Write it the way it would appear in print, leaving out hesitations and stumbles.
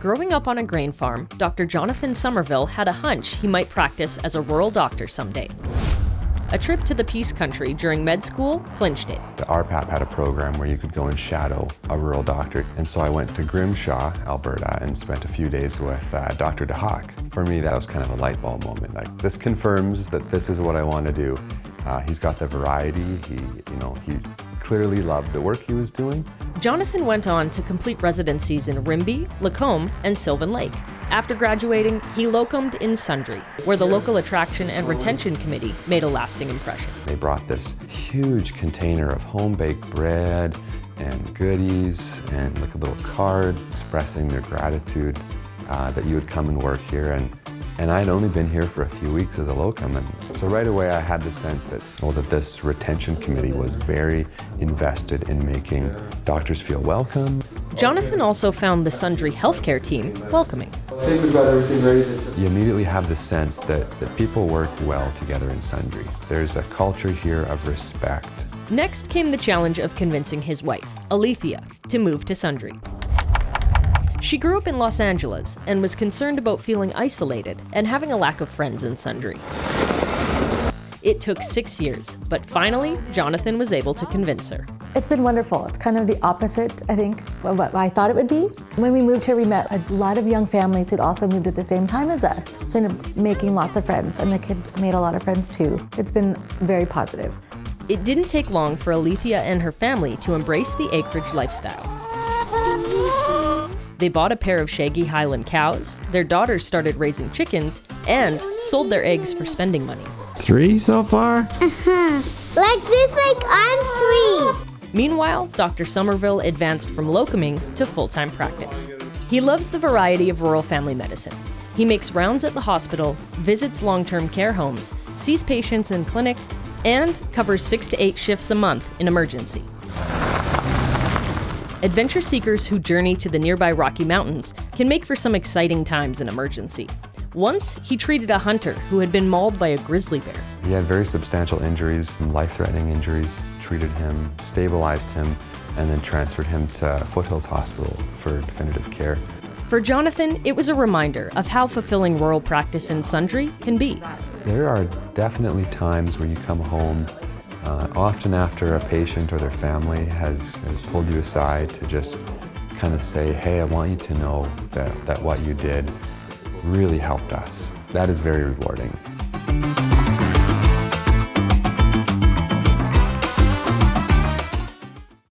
Growing up on a grain farm, Dr. Jonathan Somerville had a hunch he might practice as a rural doctor someday. A trip to the Peace Country during med school clinched it. The RhPAP had a program where you could go and shadow a rural doctor. And so I went to Grimshaw, Alberta, and spent a few days with Dr. De Kock. For me, that was kind of a light bulb moment. Like, this confirms that this is what I want to do. He's got the variety. He clearly loved the work he was doing. Jonathan went on to complete residencies in Rimbey, Lacombe, and Sylvan Lake. After graduating, he locumed in Sundre, where the local attraction and retention committee made a lasting impression. They brought this huge container of home-baked bread and goodies and like a little card expressing their gratitude that you would come and work here. And I'd only been here for a few weeks as a locum, and so right away I had the sense that, that this retention committee was very invested in making doctors feel welcome. Jonathan also found the Sundre healthcare team welcoming. I think we've got everything ready. You immediately have the sense that people work well together in Sundre. There's a culture here of respect. Next came the challenge of convincing his wife, Aletheia, to move to Sundre. She grew up in Los Angeles and was concerned about feeling isolated and having a lack of friends in Sundre. It took 6 years, but finally, Jonathan was able to convince her. It's been wonderful. It's kind of the opposite, I think, of what I thought it would be. When we moved here, we met a lot of young families who'd also moved at the same time as us. So we ended up making lots of friends, and the kids made a lot of friends too. It's been very positive. It didn't take long for Aletheia and her family to embrace the acreage lifestyle. They bought a pair of shaggy Highland cows, their daughters started raising chickens, and sold their eggs for spending money. 3 so far? Like this, like I'm 3. Meanwhile, Dr. Somerville advanced from locuming to full-time practice. He loves the variety of rural family medicine. He makes rounds at the hospital, visits long-term care homes, sees patients in clinic, and covers 6 to 8 shifts a month in emergency. Adventure seekers who journey to the nearby Rocky Mountains can make for some exciting times in emergency. Once, he treated a hunter who had been mauled by a grizzly bear. He had very substantial injuries, life-threatening injuries, treated him, stabilized him, and then transferred him to Foothills Hospital for definitive care. For Jonathan, it was a reminder of how fulfilling rural practice in Sundre can be. There are definitely times where you come home often after a patient or their family has pulled you aside to just kind of say, hey, I want you to know that what you did really helped us. That is very rewarding.